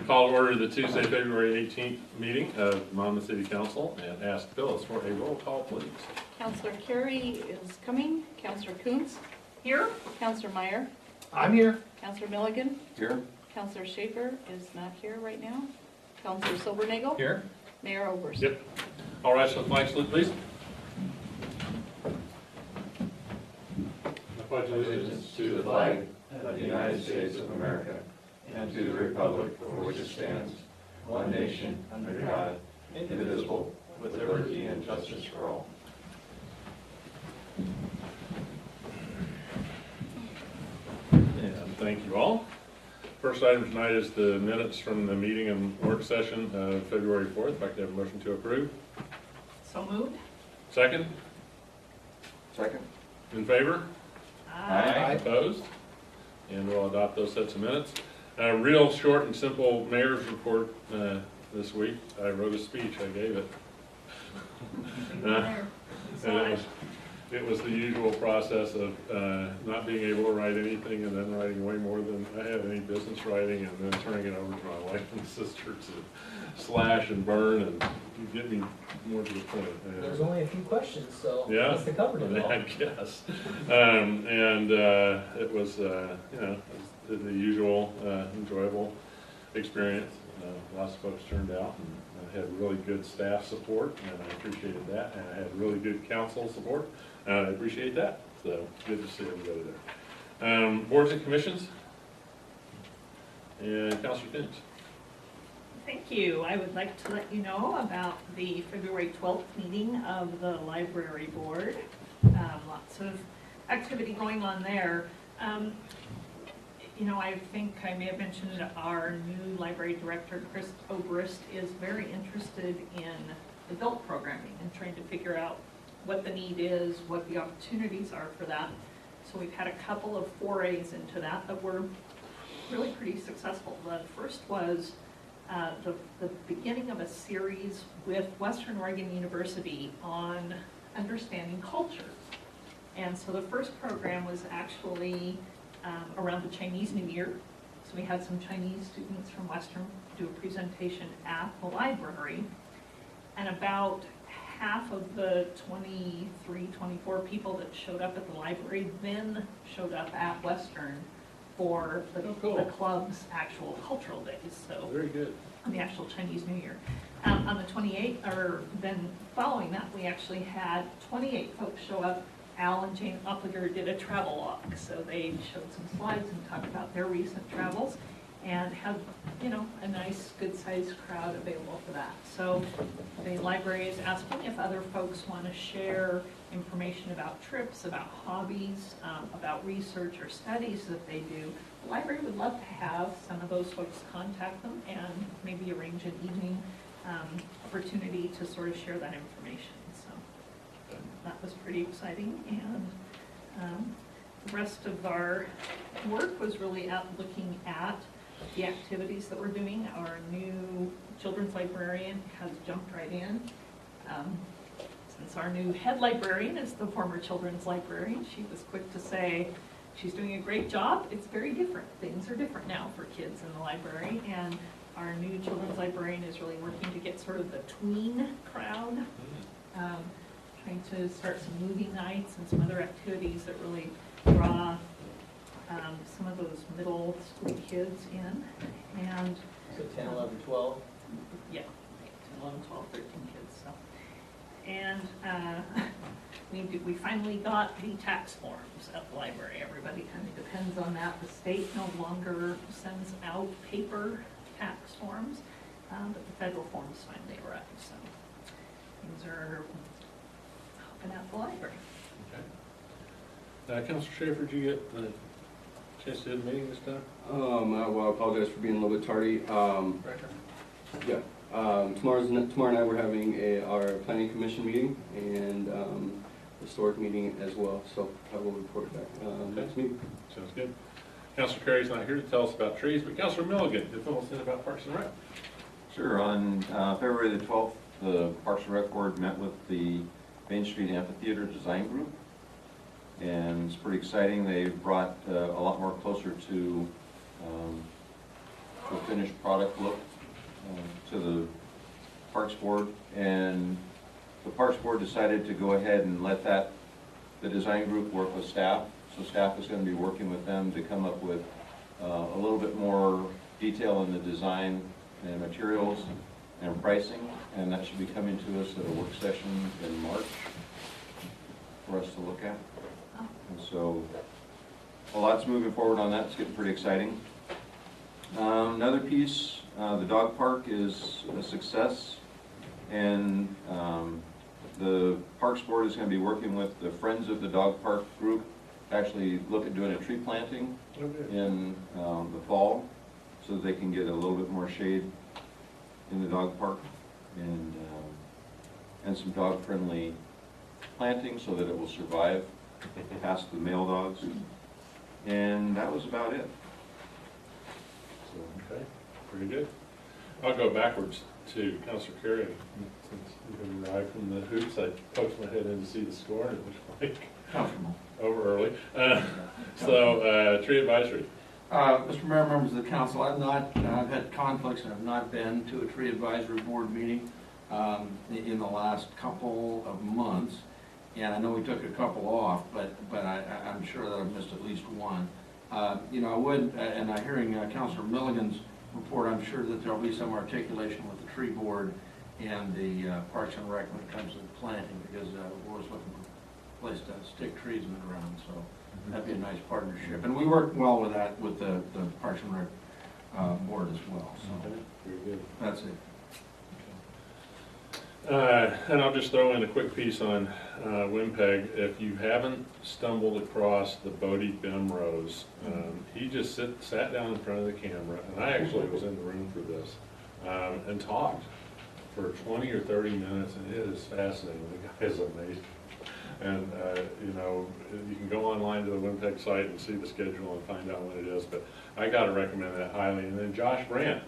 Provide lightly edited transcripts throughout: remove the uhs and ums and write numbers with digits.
Call to order the Tuesday, February 18th meeting of Monmouth City Council and ask Phyllis for a roll call, please. Councilor Carey is coming. Councilor Kuntz? Here. Councilor Meyer? I'm here. Councilor Milligan? Here. Councilor Schaefer is not here right now. Councilor Silbernagel? Here. Mayor Oberst? Yep. All right, so flag salute, please. I pledge Allegiance to the flag of the United States of America and to the republic for which it stands, one nation, under God, indivisible, with liberty and justice for all. And thank you all. First item tonight is the minutes from the meeting and work session of February 4th. If I could have a motion to approve. So moved. Second? Second. In favor? Aye. Opposed? And we'll adopt those sets of minutes. Real short and simple mayor's report this week. I wrote a speech, I gave it. And it was the usual process of not being able to write anything and then writing way more than I had any business writing and then turning it over to my wife and sister to slash and burn and get me more to the point. There's only a few questions, so Yeah, must have covered it all. I guess. It was, the usual enjoyable experience. Lots of folks turned out and I had really good staff support and I appreciated that. And I had really good council support and I appreciate that. So good to see everybody there. Boards and commissions. And Councilor Kuntz. Thank you. I would like to let you know about the February 12th meeting of the library board. Lots of activity going on there. I think I may have mentioned our new library director, Chris Oberst, is very interested in adult programming and trying to figure out what the need is, what the opportunities are for that. So we've had a couple of forays into that were really pretty successful. The first was the beginning of a series with Western Oregon University on understanding culture. And so the first program was actually around the Chinese New Year. So we had some Chinese students from Western do a presentation at the library. And about half of the 23, 24 people that showed up at the library then showed up at Western for the club's actual cultural days. So Very good. on the actual Chinese New Year. On the 28th, or then following that, we actually had 28 folks show up. Al and Jane Upliger did a travel log, so they showed some slides and talked about their recent travels and had, a nice, good-sized crowd available for that. So the library is asking if other folks want to share information about trips, about hobbies, about research or studies that they do. The library would love to have some of those folks contact them and maybe arrange an evening opportunity to sort of share that information. So that was pretty exciting. And the rest of our work was really out looking at the activities that we're doing. Our new children's librarian has jumped right in. Since our new head librarian is the former children's librarian, she was quick to say she's doing a great job. It's very different. Things are different now for kids in the library, and our new children's librarian is really working to get sort of the tween crowd, trying to start some movie nights and some other activities that really draw some of those middle school kids in. And So 10, 11, 12. yeah, 10, 11, 12, 13 kids. So. And we finally got the tax forms at the library. Everybody kind of depends on that. The state no longer sends out paper tax forms, but the federal forms finally arrived. So things are hopping at the library. Okay. Councilor Schaefer, did you get a chance to do the meeting this time? I apologize for being a little bit tardy. Tomorrow night we're having our planning commission meeting and historic meeting as well. So I will report back next meeting. Sounds good. Councilor Carey's not here to tell us about trees, but Councilor Milligan, can fill us in about Parks and Rec. Sure. On February the 12th, the Parks and Rec Board met with the Main Street Amphitheater Design Group. And it's pretty exciting. They brought a lot more closer to the finished product look to the Parks Board, and the Parks Board decided to go ahead and let the design group work with staff. So staff is going to be working with them to come up with a little bit more detail in the design and materials and pricing, and that should be coming to us at a work session in March for us to look at. And so a lot's moving forward on that. It's getting pretty exciting. Another piece, the dog park is a success, and the Parks Board is going to be working with the Friends of the Dog Park group to actually look at doing a tree planting in the fall, so that they can get a little bit more shade in the dog park, and some dog-friendly planting so that it will survive past the male dogs. And that was about it. So, Okay, pretty good. I'll go backwards to Counselor Carey. Since you arrived from the hoops, I poked my head in to see the score, and it looked like Comfortable. over early. Tree advisory. Mr. Mayor, members of the council, I've had conflicts and have not been to a tree advisory board meeting in the last couple of months. And I know we took a couple off, but I'm sure that I've missed at least one. You know, I would, and I'm hearing Councilor Milligan's report, I'm sure that there'll be some articulation with the tree board and the Parks and Rec when it comes to planting, because we're always looking for a place to stick trees in the ground, so that'd be a nice partnership. And we work well with that, with the Parks and Rec board as well, so Okay, very good. that's it. And I'll just throw in a quick piece on Wimpeg. If you haven't stumbled across the Bodie Bemrose, he just sat down in front of the camera, and I actually was in the room for this, and talked for 20 or 30 minutes, and it is fascinating. The guy is amazing. And, you know, you can go online to the Wimpeg site and see the schedule and find out when it is, but I gotta recommend that highly. And then Josh Brandt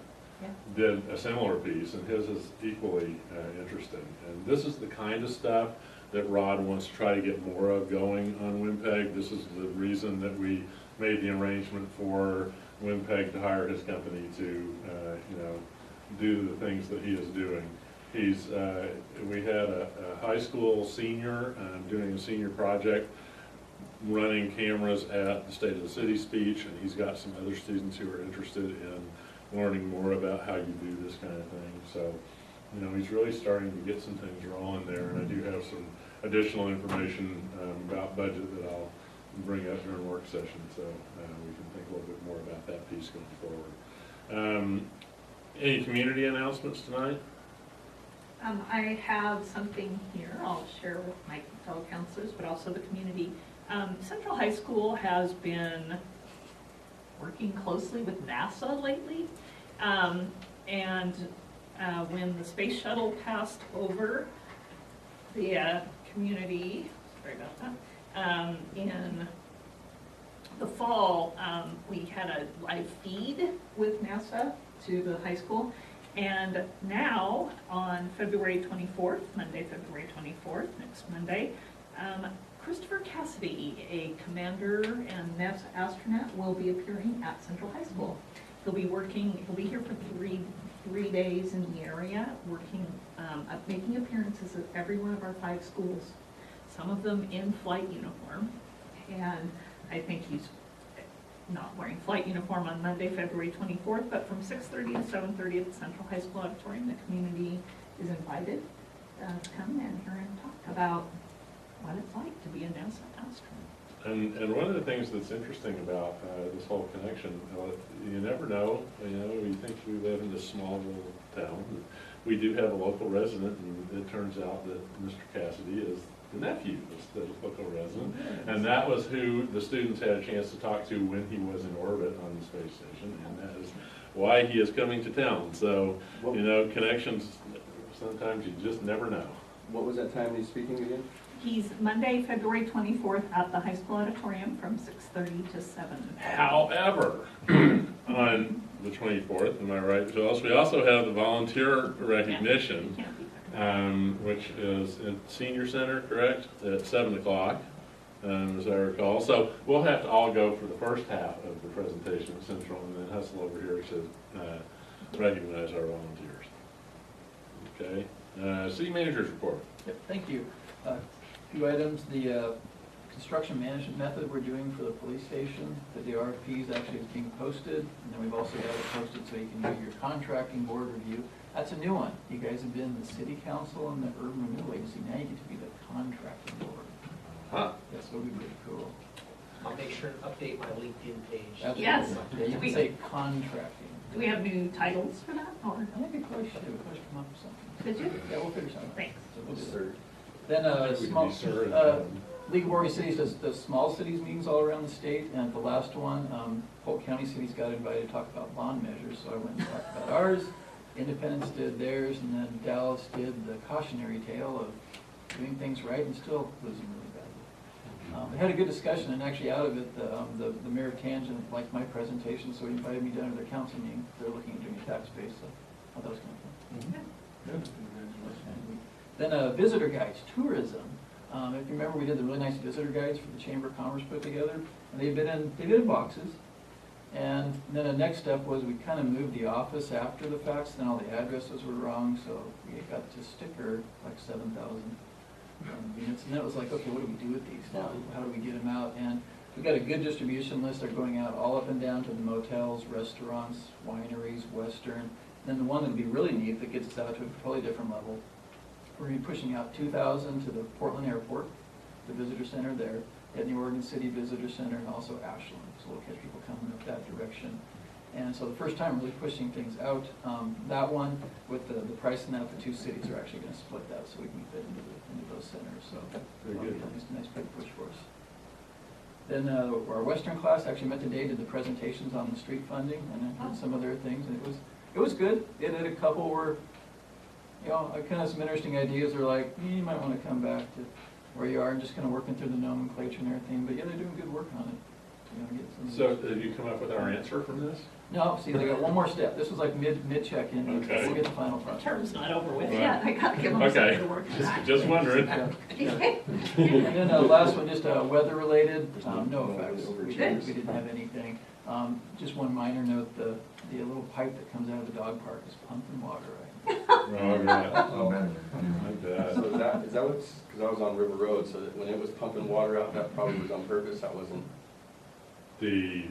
did a similar piece, and his is equally interesting. And this is the kind of stuff that Rod wants to try to get more of going on Wimpeg. This is the reason that we made the arrangement for Wimpeg to hire his company to, you know, do the things that he is doing. We had a high school senior doing a senior project, running cameras at the State of the City speech, and he's got some other students who are interested in learning more about how you do this kind of thing. So, you know, he's really starting to get some things rolling there, and I do have some additional information about budget that I'll bring up during work session, so we can think a little bit more about that piece going forward. Any community announcements tonight? I have something here I'll share with my fellow counselors, but also the community. Central High School has been working closely with NASA lately. When the space shuttle passed over the community, sorry about that, in the fall, we had a live feed with NASA to the high school. And now, on February 24th, Monday, February 24th, next Monday, Christopher Cassidy, a commander and NASA astronaut, will be appearing at Central High School. He'll be here for three days in the area, working, making appearances at every one of our 5 schools, some of them in flight uniform. And I think he's not wearing flight uniform on Monday, February 24th, but from 6:30 to 7:30 at the Central High School Auditorium, the community is invited to come and hear him talk about what it's like to be a NASA astronaut. And one of the things that's interesting about this whole connection, you never know, you know, you think we live in this small little town. We do have a local resident, and it turns out that Mr. Cassidy is the nephew of the local resident. And that was who the students had a chance to talk to when he was in orbit on the space station, and that is why he is coming to town. So, you know, connections, sometimes you just never know. What was that time he's speaking again? He's Monday, February 24th at the high school auditorium from 6:30 to 7. However, on the 24th, am I right, Josh? We also have the volunteer recognition, Can't be there. which is at Senior Center, correct? At 7 o'clock, as I recall. So we'll have to all go for the first half of the presentation at Central and then hustle over here to recognize our volunteers. Okay, city manager's report. Yep, thank you. Few items, the construction management method we're doing for the police station, the RFPs actually is being posted, and then we've also got it posted so you can do your contracting board review. That's a new one. You guys have been the city council and the urban renewal agency, now you get to be the contracting board. Huh. That's what would be pretty cool. I'll make sure and update my LinkedIn page. Absolutely. Yes. Yeah, you can say contracting. Do we have new titles for that, or I think we probably should come up with something. did you? Yeah, we'll figure something out. Thanks. So we'll do that. Sir. Then, I think we small, can be sure. League of Oregon Cities does small cities meetings all around the state, and at the last one, Polk County cities got invited to talk about bond measures, so I went and talked about ours. Independence did theirs, and then Dallas did the cautionary tale of doing things right and still losing really badly. We had a good discussion, and actually out of it, the mayor of Tangent liked my presentation, so he invited me down to their council meeting. They're looking at doing a tax base, so I thought that was kind of fun. Good. Then visitor guides, tourism. If you remember, we did the really nice visitor guides for the Chamber of Commerce put together, and they've been in boxes. And then the next step was we kind of moved the office after the fact, then all the addresses were wrong, so we got to sticker like 7,000 units. And then it was like, okay, what do we do with these now? How do we get them out? And we got a good distribution list. They're going out all up and down to the motels, restaurants, wineries, Western. Then the one that'd be really neat that gets us out to a totally different level, we're going to be pushing out 2,000 to the Portland Airport, the visitor center there, and the Oregon City Visitor Center, and also Ashland. So we'll catch people coming up that direction. And so the first time really pushing things out, that one with the price and that, the two cities are actually going to split that so we can fit into those centers. So Very good. Nice big push for us. Then our Western class actually met today, did the presentations on the street funding and some other things, and it was good. It had a couple were, you know, kind of some interesting ideas. They're like, you might want to come back to where you are and just kind of working through the nomenclature and everything. But yeah, they're doing good work on it. You know, get some So have you come up with our answer from this? No, see, they got one more step. This was like mid check-in. Okay. We'll get the final The product. term's not over with Right. yet, I gotta give them Okay, something to work on. just wondering. Yeah, yeah. And then last one, just weather-related, no effects. We didn't have anything. Just one minor note, the little pipe that comes out of the dog park is pumping water, right? Oh, right. Oh, I bet. So is that what's, because I was on River Road, so that when it was pumping water out, that probably was on purpose, that wasn't The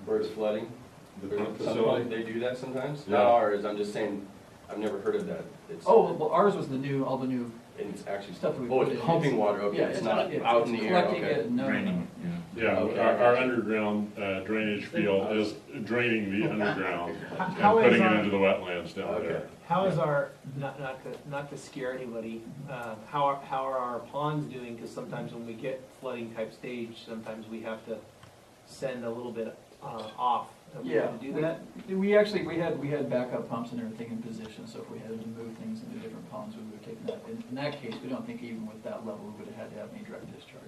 birds flooding? pump Some facility? point they do that sometimes? Yeah. Not ours, I'm just saying, I've never heard of that. It's, Oh, well, ours was all the new it's actually, stuff that we oh, put it's in. pumping water, okay, Yeah, it's not out in the air, collecting okay. it and no. Yeah, Okay. our underground drainage field is draining the underground and How is putting it our- into the wetlands down Okay. there. How is our, not to scare anybody, how are our ponds doing? Because sometimes when we get flooding type stage, sometimes we have to send a little bit off. Have we had to do that? We had backup pumps and everything in position, so if we had to move things into different ponds, we would have taken that. In that case, we don't think even with that level, we would have had to have any direct discharge.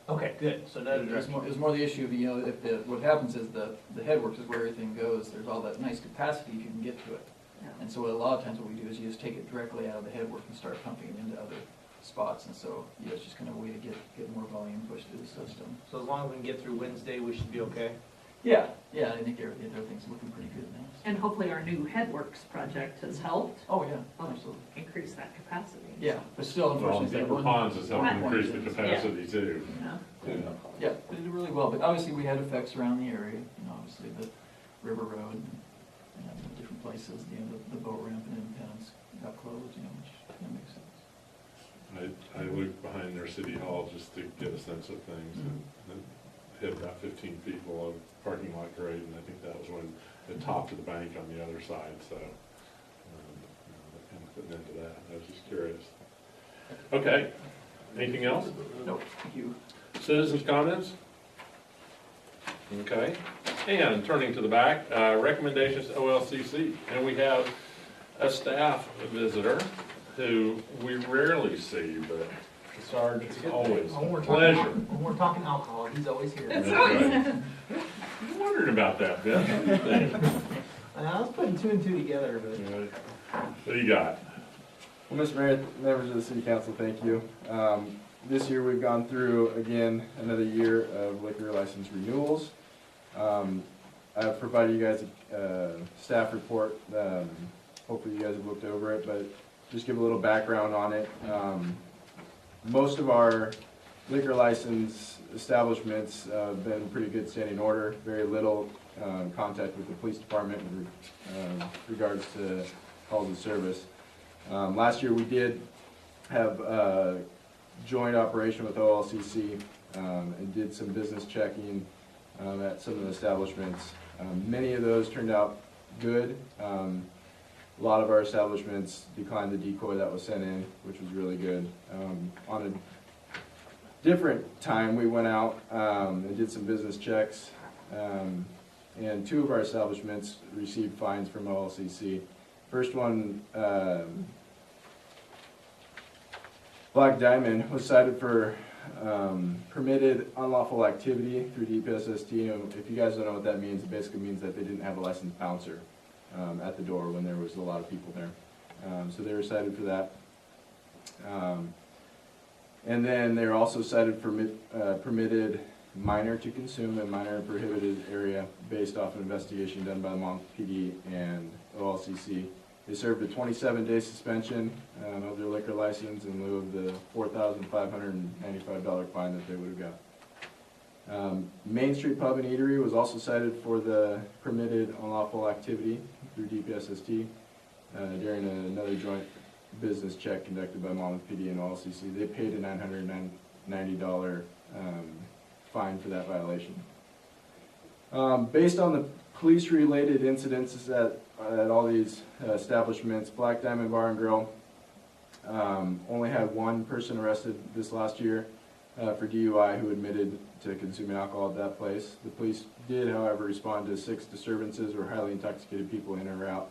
Okay, good, so no It was more the issue of, you know, what happens is the headworks is where everything goes, there's all that nice capacity if you can get to it. And so a lot of times what we do is you just take it directly out of the headwork and start pumping it into other spots, and so, yeah, it's just kind of a way to get more volume pushed through the system. So as long as we can get through Wednesday, we should be okay? Yeah, I think everything's looking pretty good now. And hopefully our new Headworks project has helped Oh, yeah, absolutely. increase that capacity. Yeah, but still, Well, unfortunately. deeper ponds is helping one increase the point is- capacity too. Yeah. Yeah, they did really well, but obviously we had effects around the area, you know, obviously the River Road and the different places, you know, the boat ramp in Independence got closed, you know, which kind of makes sense. I looked behind their city hall just to get a sense of things, and hit about 15 feet below parking lot grade, and I think that was when it topped to the bank on the other side, so that kind of put an end to that. I was just curious. Okay, anything else? No, thank you. Citizens' comments? Okay, and turning to the back, recommendations to OLCC, and we have a staff visitor who we rarely see, but Sarge, it's always a pleasure. When we're talking alcohol, he's always here. That's right. I'm wondering about that, Ben. I was putting two and two together, but. What do you got? Well, Mr. Mayor, members of the City Council, thank you. This year we've gone through, again, another year of liquor license renewals. I've provided you guys a staff report. Hopefully you guys have looked over it, but just give a little background on it. Most of our liquor license establishments have been in pretty good standing order. Very little contact with the police department in regards to calls of service. Last year we did have a joint operation with OLCC and did some business checking at some of the establishments. Many of those turned out good. A lot of our establishments declined the decoy that was sent in, which was really good. On a different time, we went out and did some business checks, and 2 of our establishments received fines from OLCC. First one, Black Diamond, was cited for permitted unlawful activity through DPSST. And if you guys don't know what that means, it basically means that they didn't have a licensed bouncer at the door when there was a lot of people there. So they were cited for that. And then they're also cited for permitted minor to consume and minor prohibited area based off an investigation done by the Monmouth PD and OLCC. They served a 27-day suspension of their liquor license in lieu of the $4,595 fine that they would have got. Main Street Pub and Eatery was also cited for the permitted unlawful activity through DPSST during another joint business check conducted by Monmouth PD and OLCC. They paid a $990 fine for that violation. Based on the police-related incidents at all these establishments, Black Diamond Bar and Grill only had 1 person arrested this last year for DUI who admitted to consuming alcohol at that place. The police did, however, respond to 6 disturbances or highly intoxicated people in or out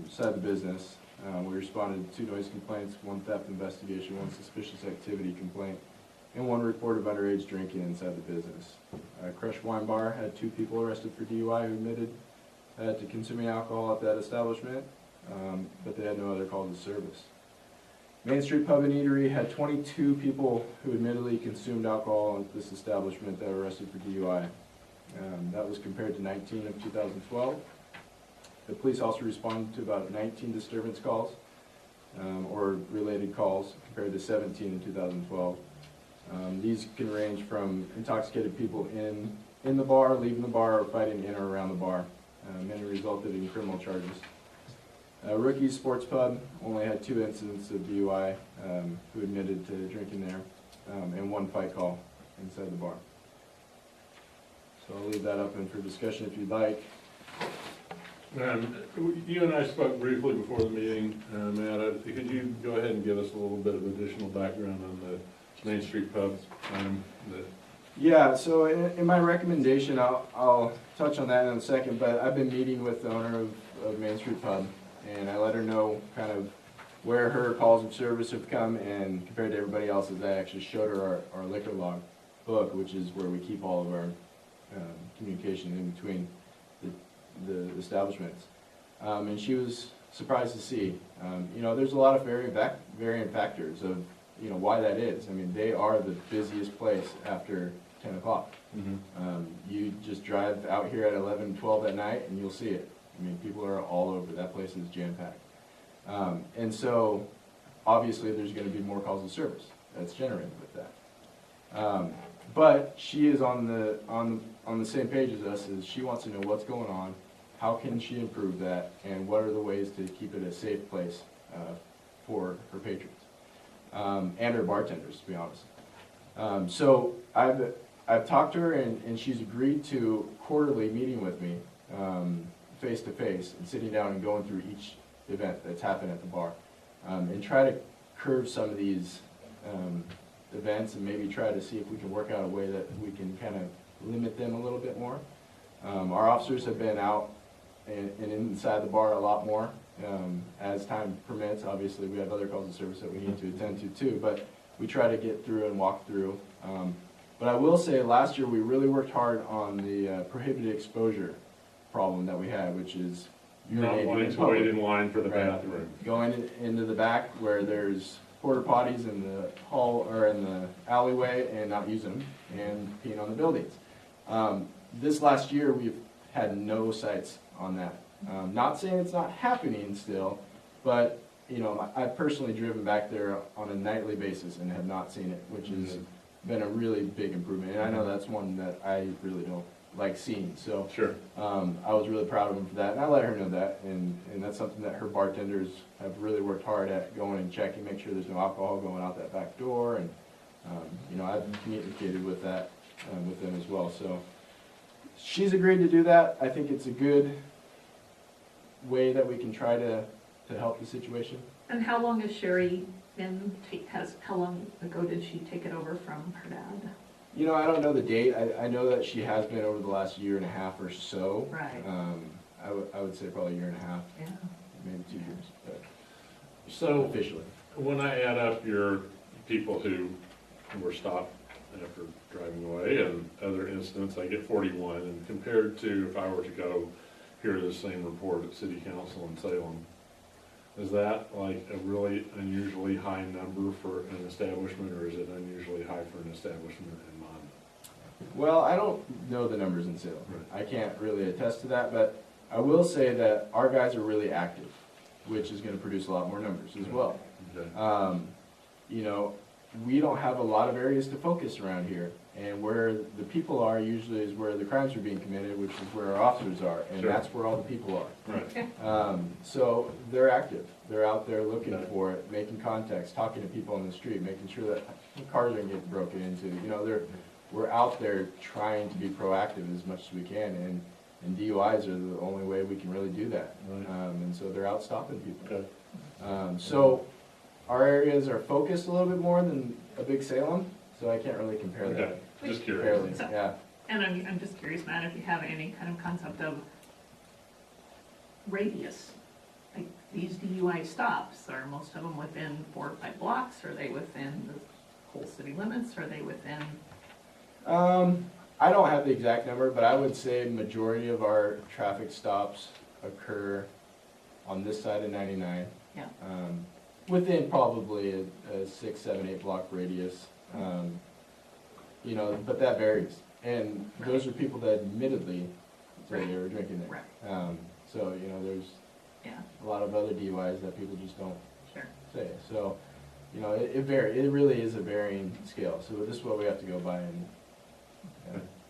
inside the business. We responded to 2 noise complaints, 1 theft investigation, 1 suspicious activity complaint, and 1 report of underage drinking inside the business. Crush Wine Bar had 2 people arrested for DUI who admitted to consuming alcohol at that establishment, but they had no other calls of service. Main Street Pub and Eatery had 22 people who admittedly consumed alcohol at this establishment that were arrested for DUI. That was compared to 19 of 2012. The police also responded to about 19 disturbance calls or related calls compared to 17 in 2012. These can range from intoxicated people in the bar, leaving the bar, or fighting in or around the bar. Many resulted in criminal charges. Rookies Sports Pub only had 2 incidents of DUI who admitted to drinking there, and 1 fight call inside the bar. So I'll leave that open for discussion if you'd like. You and I spoke briefly before the meeting, Matt. Could you go ahead and give us a little bit of additional background on the Main Street Pub? Yeah, so in my recommendation, I'll touch on that in a second, but I've been meeting with the owner of Main Street Pub, and I let her know kind of where her calls of service have come, and compared to everybody else's, I actually showed her our liquor log book, which is where we keep all of our communication in between the establishments. And she was surprised to see, there's a lot of varying factors of, why that is. I mean, they are the busiest place after 10 o'clock. Mm-hmm. You just drive out here at 11, 12 at night and you'll see it. I mean, people are all over. That place is jam-packed. And so, obviously, there's going to be more calls of service that's generated with that. But she is on the same page as us. Is she wants to know what's going on, how can she improve that, and what are the ways to keep it a safe place for her patrons and her bartenders, to be honest. So I've talked to her, and she's agreed to quarterly meeting with me face to face and sitting down and going through each event that's happened at the bar, and try to curb some of these events and maybe try to see if we can work out a way that we can kind of limit them a little bit more. Our officers have been out and inside the bar a lot more as time permits. Obviously, we have other calls of service that we need to attend to too, but we try to get through and walk through. But I will say last year we really worked hard on the prohibited exposure problem that we had, which is Not wanting to wait in line for the bathroom. Going into the back where there's porta potties in the hall or in the alleyway and not using them, and peeing on the buildings. This last year we've had no sights on that. Not saying it's not happening still, but, you know, I've personally driven back there on a nightly basis and have not seen it, which has been a really big improvement. And I know that's one that I really don't like seeing, so. Sure. I was really proud of him for that, and I let her know that, and that's something that her bartenders have really worked hard at, going and checking, make sure there's no alcohol going out that back door, and, you know, I've communicated with that, with them as well, so. She's agreed to do that. I think it's a good way that we can try to help the situation. And how long has Sherry been, how long ago did she take it over from her dad? You know, I don't know the date. I know that she has been over the last year and a half or so. Right. I would say probably a year and a half, Yeah. maybe 2 years, but So officially. when I add up your people who were stopped after driving away and other incidents, I get 41. And compared to if I were to go hear the same report at City Council in Salem, is that like a really unusually high number for an establishment, or is it unusually high for an establishment in Monmouth? Well, I don't know the numbers in Salem. Right. I can't really attest to that, but I will say that our guys are really active, which is gonna produce a lot more numbers as well. Okay. You know, we don't have a lot of areas to focus around here, and where the people are usually is where the crimes are being committed, which is where our officers are, and Sure. that's where all the people are. Right. So they're active. They're out there looking Okay. for it, making contacts, talking to people on the street, making sure that cars aren't getting broken into. You know, we're out there trying to be proactive as much as we can, and DUIs are the only way we can really do that. Right. And so they're out stopping people. Okay. So our areas are focused a little bit more than a big Salem, so I can't really compare that. Okay. Just Fairly, curious. yeah. And I'm just curious, Matt, if you have any kind of concept of radius. Like these DUI stops, are most of them within 4 or 5 blocks? Are they within the whole city limits? Are they within? I don't have the exact number, but I would say majority of our traffic stops occur on this side of 99. Yeah. Within probably a 6, 7, 8 block radius. You know, but that varies. And those are people that admittedly say they were drinking there. Right. So, you know, there's Yeah, a lot of other DUIs that people just don't sure. say. So, you know, it varies. It really is a varying scale. So this is what we have to go by, and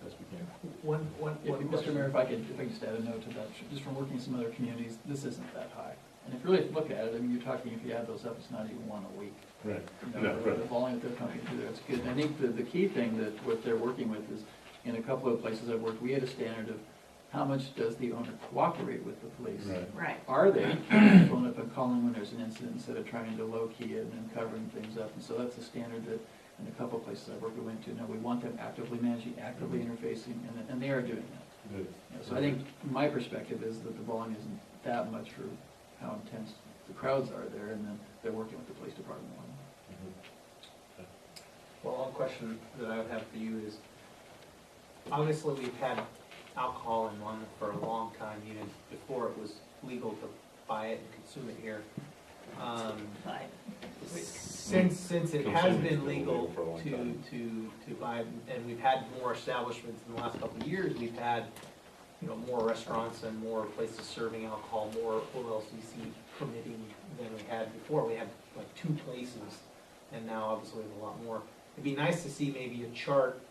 best we can. One Mr. question. Mayor, if I could just add a note to that, just from working in some other communities, this isn't that high. And if you really look at it, I mean, you're talking, if you add those up, it's not even one a week. Right. You No, know, right. the volume that they're pumping through there, it's good. And I think the key thing that what they're working with is, in a couple of places I've worked, we had a standard of how much does the owner cooperate with the police? Right. Right. Are they pulling up and calling when there's an incident instead of trying to low-key it and covering things up? And so that's a standard that in a couple of places I've worked, we went to. Now, we want them actively managing, actively interfacing, and they are doing that. Good. You know, so I think my perspective is that the volume isn't that much for how intense the crowds are there, and then they're working with the police department on it. Well, one question that I would have for you is, obviously, we've had alcohol in Monmouth for a long time, even before it was legal to buy it and consume it here. Right. Since it has Consuming's been been legal legal for a long time. to buy, and we've had more establishments in the last couple of years, we've had, you know, more restaurants and more places serving alcohol, more OLCC permitting than we had before. We had like 2 places, and now obviously we have a lot more. It'd be nice to see maybe a chart,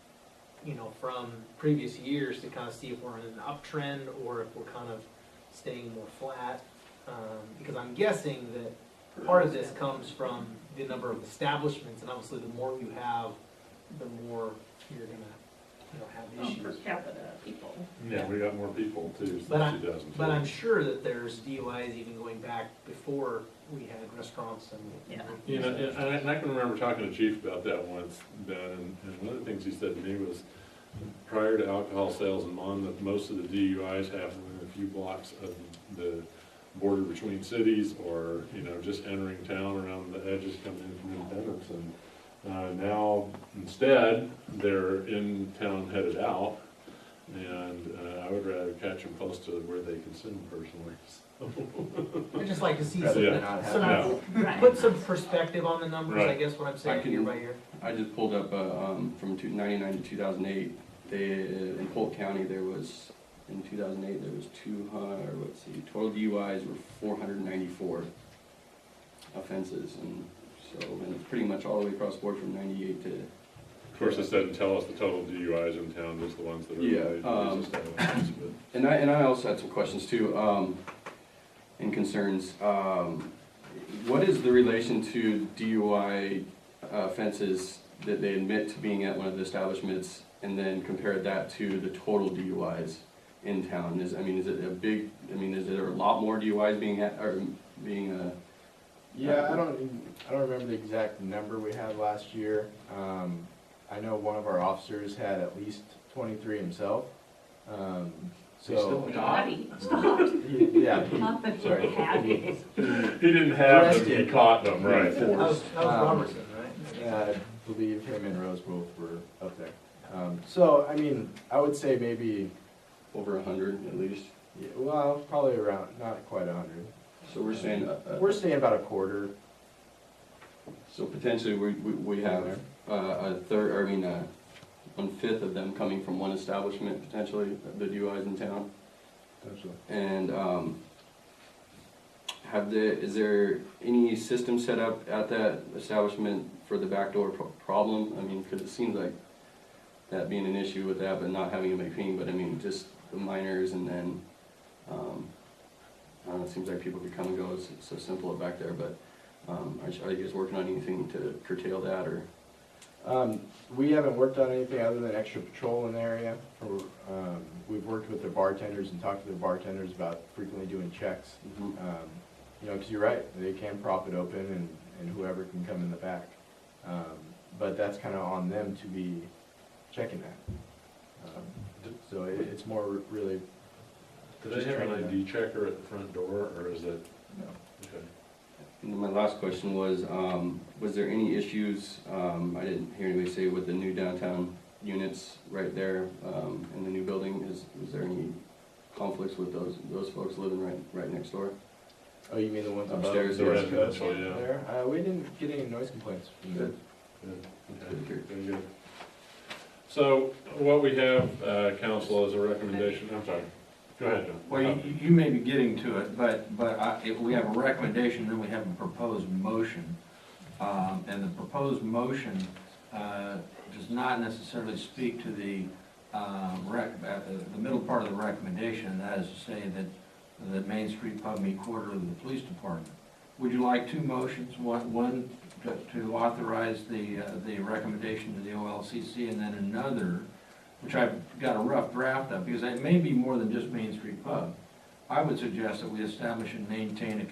you know, from previous years to kind of see if we're in an uptrend or if we're kind of staying more flat. Because I'm guessing that part of this comes from the number of establishments, and obviously the more you have, the more you're gonna, you know, have Per issues. capita people. Yeah, we got more people too since But 2002. But I'm sure that there's DUIs even going back before we had restaurants and. Yeah. You know, and I can remember talking to Chief about that once, Ben, and one of the things he said to me was, prior to alcohol sales in Monmouth, most of the DUIs happened within a few blocks of the border between cities, or, you know, just entering town around the edges coming in from Independence. And now, instead, they're in town headed out, and I would rather catch them close to where they consume personally. I'd just like to see Rather Yeah. than not have some, Yeah. Right. put some perspective on the numbers, I Right. guess what I'm saying, I can- year by year. I just pulled up from 1999 to 2008. In Polk County, there was in 2008, there was total DUIs were 494 offenses, and so, and it's pretty much all the way across the board from 98 to. Of course, this doesn't tell us the total DUIs in town, just the ones that are Yeah, related to these establishments, but- And I also had some questions too, and concerns. What is the relation to DUI offenses that they admit to being at one of the establishments, and then compare that to the total DUIs in town? Is there a lot more DUIs being Yeah, I don't remember the exact number we had last year. I know one of our officers had at least 23 himself. So, Naughty, stop. yeah, Not that he sorry. had it. He didn't have them, he caught them, right. That was Robertson, right? I believe him and Rose both were up there. So, I mean, I would say maybe, over 100 at least. yeah, well, probably around, not quite 100. So we're saying, We're saying about a quarter. so potentially we have a third, or I mean, 1/5 of them coming from one establishment, potentially, the DUIs in town. And is there any system set up at that establishment for the backdoor problem? I mean, because it seems like that being an issue with that, but not having a McPhee, but I mean, just the minors, and then, I don't know, it seems like people could come and go, it's so simple back there, but are you guys working on anything to curtail that, or? We haven't worked on anything other than extra patrol in the area. We've worked with the bartenders and talked to the bartenders about frequently doing checks. You know, because you're right, they can prop it open and whoever can come in the back. But that's kind of on them to be checking that. So it's more really. Do they have an ID checker at the front door, or is it? No. Okay. And my last question was there any issues, I didn't hear anybody say, with the new downtown units right there in the new building? Was there any conflicts with those folks living right next door? Oh, you mean the ones above? Upstairs, The yes. residential, yeah. There? We didn't get any noise complaints from them. Good. Good to hear. Very good. So what we have, council, is a recommendation, I'm sorry, go ahead, John. Well, you may be getting to it, but if we have a recommendation, then we have a proposed motion. And the proposed motion does not necessarily speak to the middle part of the recommendation, that is to say that Main Street Pub meet quarterly with the police department. Would you like two motions? One to authorize the recommendation to the OLCC, and then another, which I've got a rough draft of, because it may be more than just Main Street Pub. I would suggest that we establish and maintain a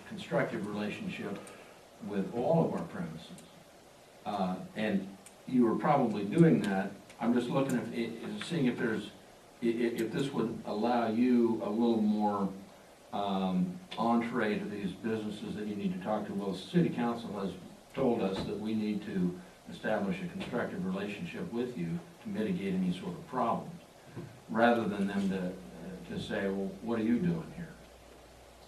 constructive relationship with all of our premises. And you are probably doing that. I'm just looking at seeing if this would allow you a little more entree to these businesses that you need to talk to. Well, the city council has told us that we need to establish a constructive relationship with you to mitigate any sort of problems, rather than them to say, well, what are you doing here?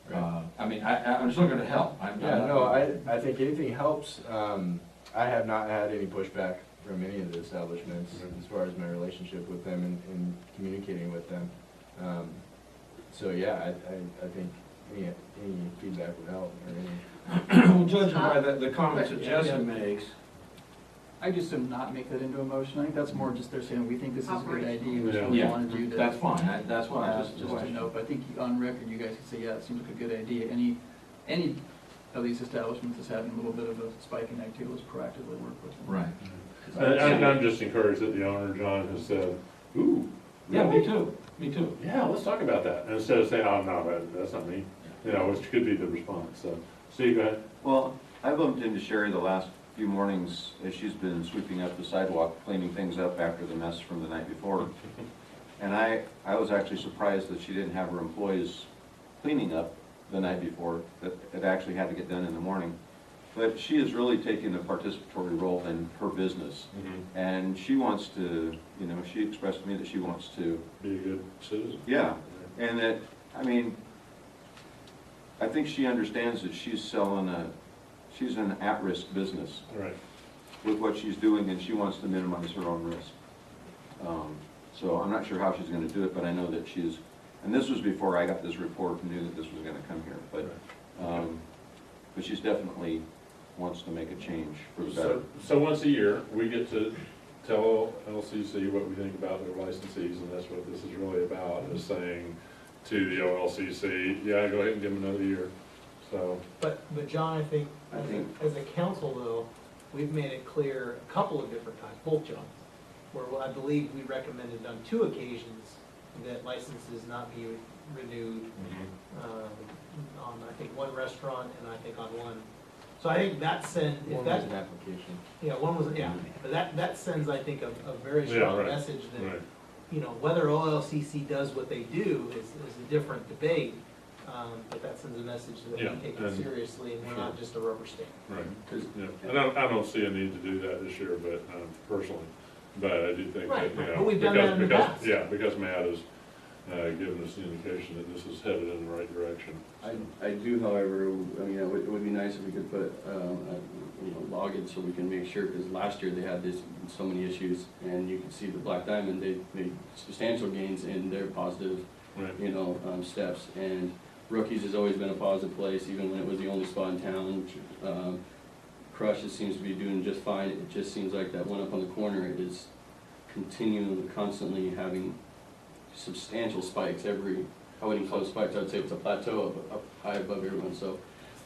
Right. I mean, I'm just looking to help. Yeah, no, I think anything helps. I have not had any pushback from any of the establishments as far as my relationship with them and communicating with them. So yeah, I think any feedback would help, or any. Well, judging by the comments that Jessica makes, I just would not make that into a motion. I think that's more just they're saying, we think this is a good idea, we just Yeah. wanted you to. that's fine. That's what I Just to know, but I think on record, you guys could say, yeah, it seems like a good idea. Any of these establishments that's having a little bit of a spike in activity, let's proactively work with them. Right. I'm just encouraged that the owner, John, has said, ooh, Yeah, really? me too. Me too. Yeah, let's talk about that, and instead of saying, oh, no, that's not me, you know, which could be the response, so. Steve, go ahead. Well, I bumped into Sherry the last few mornings as she's been sweeping up the sidewalk, cleaning things up after the mess from the night before. And I was actually surprised that she didn't have her employees cleaning up the night before, that it actually had to get done in the morning. But she is really taking a participatory role in her business. And she wants to, you know, she expressed to me that she wants to Be a good citizen. yeah, and that, I mean, I think she understands that she's an at-risk business Right. with what she's doing, and she wants to minimize her own risk. So I'm not sure how she's gonna do it, but I know that she's, and this was before I got this report and knew that this was gonna come here, but she's definitely wants to make a change for the better. So once a year, we get to tell LCC what we think about their licensees, and that's what this is really about, is saying to the OLCC, yeah, go ahead and give them another year, so. But John, I think, I think- as a council though, we've made it clear a couple of different times, both Johns, where I believe we recommended on 2 occasions that licenses not be renewed, on, I think, 1 restaurant and I think on 1. So I think that send, if One that, was an application. yeah, 1 was, yeah, but that sends, I think, a very Yeah, strong right, message that, Right, you know, whether OLCC does what they do is a different debate, but that sends a message that we Yeah, take it and- seriously and we're not just a rubber stamp. right. 'Cause Yeah, I don't see a need to do that this year, but, personally, but I do think that, Right, you know. but we've done that in the because- past. Yeah, because Matt has, given us the indication that this is headed in the right direction. I do, however, I mean, it would be nice if we could put, log it so we can make sure, because last year they had so many issues, and you can see the Black Diamond, they made substantial gains in their positive, Right. steps, and Rookies has always been a positive place, even when it was the only spot in town. Crush just seems to be doing just fine, it just seems like that one up on the corner is continuing, constantly having substantial spikes I wouldn't call it spikes, I would say it's a plateau up high above everyone, so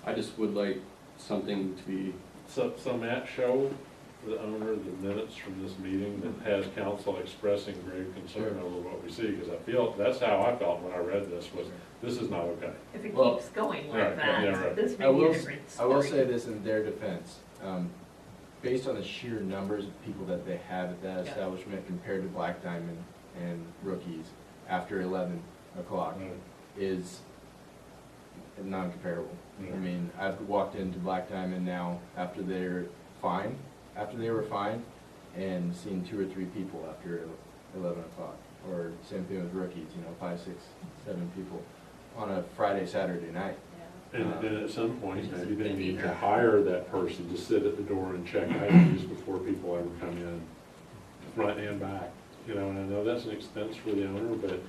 I just would like something to be, So Matt, show the owner the minutes from this meeting that has council expressing grave concern over what we see, because I feel, that's how I felt when I read this, was, this is not okay. If it Well, keeps going right, like yeah, right. that, this I may be will, a different I will story. say this in their defense, based on the sheer numbers of people that they have at that Yeah. establishment compared to Black Diamond and Rookies after 11 o'clock Right. is non-comparable. Yeah. I mean, I've walked into Black Diamond now after they were fined, and seen 2 or 3 people after 11 o'clock. Or same thing with Rookies, 5, 6, 7 people on a Friday, Saturday night. And at some point, maybe they need to hire that person to sit at the door and check IDs before people ever come in, front and back. And I know that's an expense for the owner, but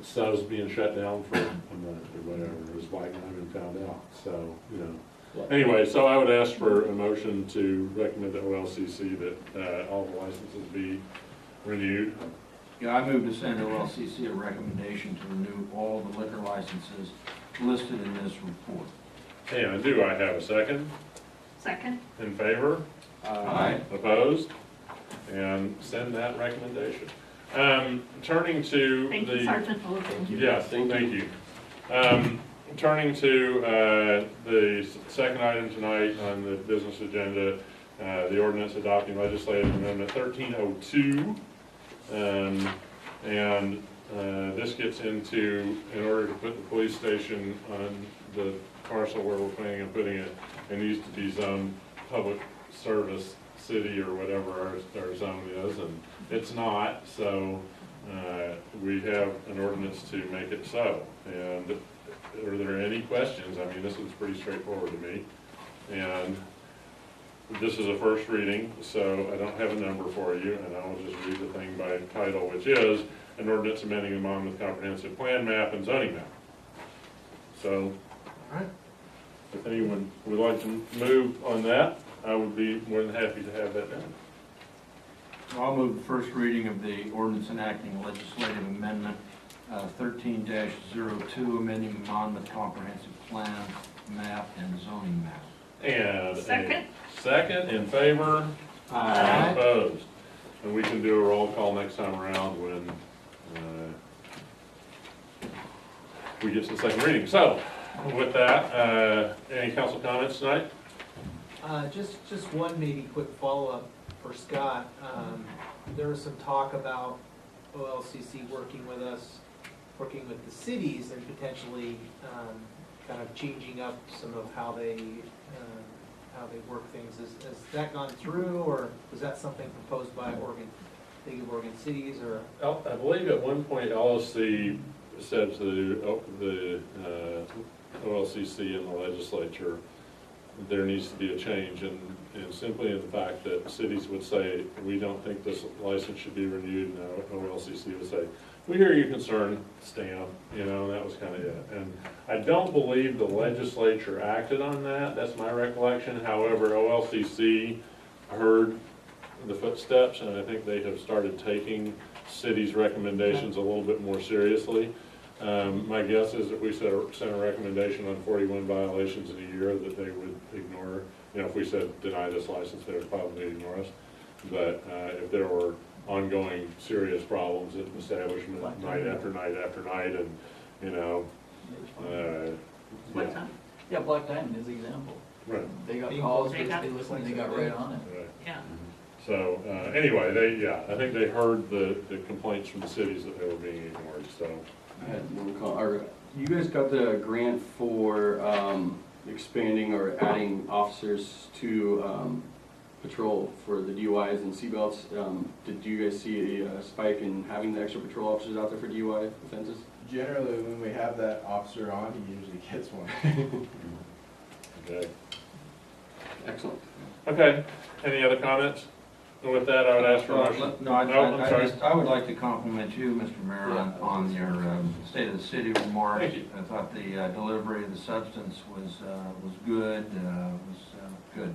Stubbs being shut down for a month or whatever, it was Black Diamond found out, so, Anyway, so I would ask for a motion to recommend to OLCC that all the licenses be renewed. Yeah, I move to send OLCC a recommendation to renew all the liquor licenses listed in this report. And do I have a second? Second? In favor? Aye. Opposed? And send that recommendation. Turning to Thank you, the, Sergeant. Oh, thank you. yes, thank you. Turning to the second item tonight on the business agenda, the ordinance adopting legislative amendment 1302. And this gets into, in order to put the police station on the parcel where we're planning on putting it, it needs to be zoned public service city or whatever our zone is, and it's not, so we have an ordinance to make it so. And are there any questions? I mean, this is pretty straightforward to me. And this is a first reading, so I don't have a number for you, and I will just read the thing by title, which is an ordinance amending the Monmouth Comprehensive Plan map and zoning map. So, if anyone would like to move on that, I would be more than happy to have that done. I'll move the first reading of the ordinance enacting legislative amendment 13-02, amending the Monmouth Comprehensive Plan, map, and zoning map. And Second. Second, in favor? Aye. Opposed? And we can do a roll call next time around when we get to the second reading. So, with that, any council comments tonight? Just one maybe quick follow-up for Scott. There was some talk about OLCC working with us, working with the cities and potentially kind of changing up some of how they work things. Has that gone through, or was that something proposed by League of Oregon Cities, or? I believe at one point LSC said to the OLCC in the legislature, there needs to be a change, and simply in the fact that cities would say, we don't think this license should be renewed, and OLCC would say, we hear your concern, stamp, you know, and that was kind of it. And I don't believe the legislature acted on that, that's my recollection. However, OLCC heard the footsteps, and I think they have started taking cities' recommendations a little bit more seriously. My guess is if we sent a recommendation on 41 violations in a year, that they would ignore, you know, if we said deny this license, they would probably ignore us. But if there were ongoing serious problems at the establishment night after night after night, and, you know, What's yeah. that? Yeah, Black Diamond is the example. Right. They got Being calls, They got- they listened, they got right on it. Right. Yeah. So, anyway, I think they heard the complaints from the cities that they were being ignored, so. I had one call, you guys got the grant for, expanding or adding officers to, patrol for the DUIs and seatbelts. Did you guys see a spike in having the extra patrol officers out there for DUI offenses? Generally, when we have that officer on, he usually gets one. Okay. Excellent. Okay, any other comments? And with that, I would ask for a motion. No, I'm sorry. I would like to compliment you, Mr. Mayor, on your State of the City remarks. Thank you. I thought the delivery of the substance was good, good.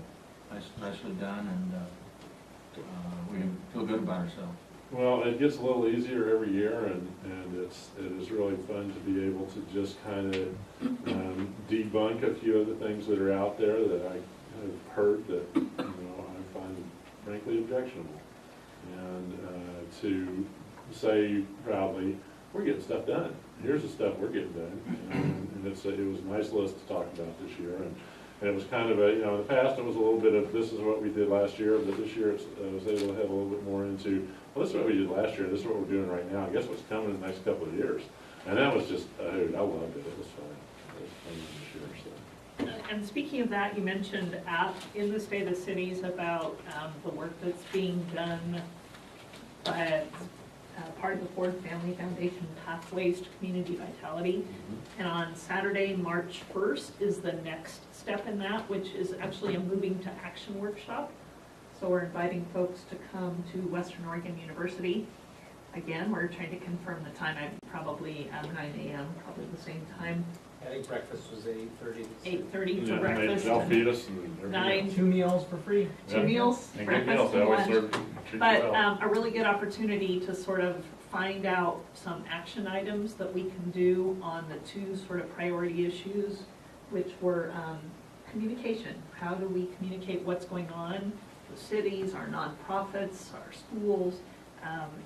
Nicely done, and we feel good about ourselves. Well, it gets a little easier every year, and it is really fun to be able to just kind of debunk a few of the things that are out there that I have heard that, you know, I find frankly objectionable. And to say proudly, we're getting stuff done. Here's the stuff we're getting done. And it was a nice list to talk about this year. And it was kind of a, you know, in the past it was a little bit of, this is what we did last year, but this year I was able to head a little bit more into, well, this is what we did last year, this is what we're doing right now, I guess what's coming in the next couple of years. And that was just, I loved it, it was fun. It was fun this year, so. And speaking of that, you mentioned in the State of the Cities about the work that's being done by part of the Ford Family Foundation Pathways to Community Vitality. And on Saturday, March 1st is the next step in that, which is actually a moving to action workshop. So we're inviting folks to come to Western Oregon University. Again, we're trying to confirm the time, probably 9 a.m., probably the same time. I think breakfast was 8:30. 8:30 for Yeah, breakfast. they'll feed us and everything 9, else. 2 meals for free. two Yeah. meals, And good breakfast meals, they and always lunch. serve, treat you But well. a really good opportunity to sort of find out some action items that we can do on the two sort of priority issues, which were communication. How do we communicate what's going on, the cities, our nonprofits, our schools,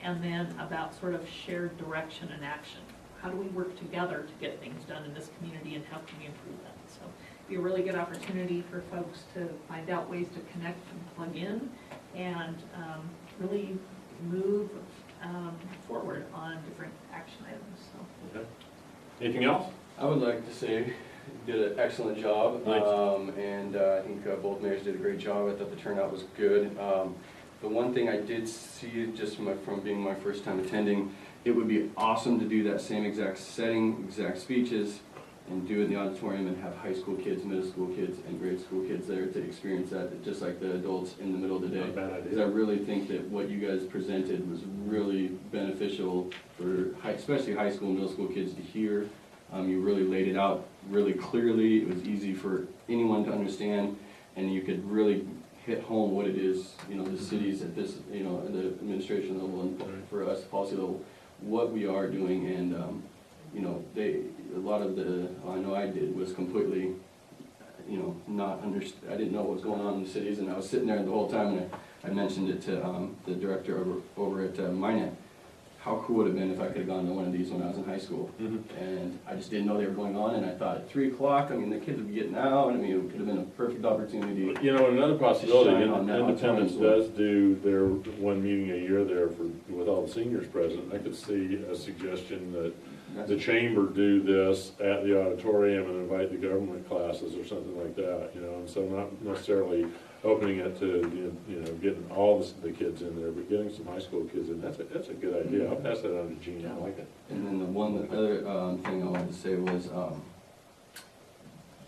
and then about sort of shared direction and action. How do we work together to get things done in this community, and how can we improve that? So it'd be a really good opportunity for folks to find out ways to connect and plug in and really move forward on different action items. So. Okay. Anything else? I would like to say you did an excellent job, Thanks. and I think both mayors did a great job. I thought the turnout was good. The one thing I did see, just from being my first time attending, it would be awesome to do that same exact setting, exact speeches, and do it in the auditorium and have high school kids, middle school kids, and grade school kids there to experience that, just like the adults in the middle of the day. Not a bad Because I idea. really think that what you guys presented was really beneficial for, especially high school and middle school kids to hear. You really laid it out really clearly. It was easy for anyone to understand, and you could really hit home what it is, you know, the cities at this, you know, at the administration level and for us, policy level, what we are doing. And, you know, a lot of I know I did, was completely, you know, I didn't know what was going on in the cities, and I was sitting there the whole time, and I mentioned it to the director over at Minnet. How cool would it have been if I could have gone to one of these when I was in high school? And I just didn't know they were going on, and I thought at 3 o'clock, I mean, the kids would be getting out, I mean, it could have been a perfect opportunity. You know, another possibility, Shine on that Independence auditorium. does do their one meeting a year there with all the seniors present. I could see a suggestion that the chamber do this at the auditorium and invite the government classes or something like that, you know, and so not necessarily opening it to, you know, getting all the kids in there, but getting some high school kids in. That's a good idea. I'll pass that on to Gene. I like it. And then the other thing I wanted to say was,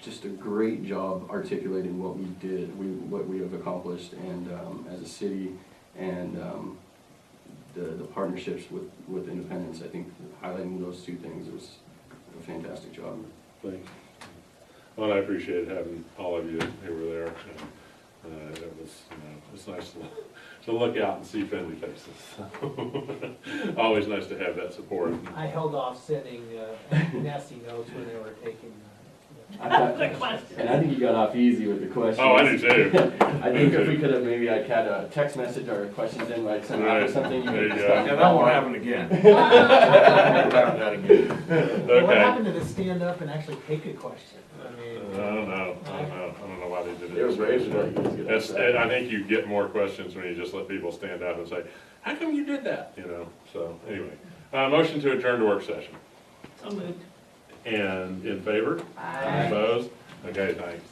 just a great job articulating what we did, what we have accomplished, and as a city, and the partnerships with Independence. I think highlighting those two things was a fantastic job. Thanks. Well, I appreciate having all of you who were there. It was, it's nice to look out and see friendly faces. Always nice to have that support. I held off sending nasty notes when they were taking. The question. And I think you got off easy with the questions. Oh, I do too. I think if we could have, maybe I'd had a text message or questions in, like send out or something. You There you could go. just- Yeah, that won't happen again. Never happen that again. What Okay. happened to the stand up and actually take a question? I mean, I don't know. I don't know why they did it. They were brave to let you guys get That's, upset. I think you get more questions when you just let people stand up and say, how come you did that? So anyway, motion to adjourn to work session. So moved. And in favor? I. Opposed? Okay, thanks.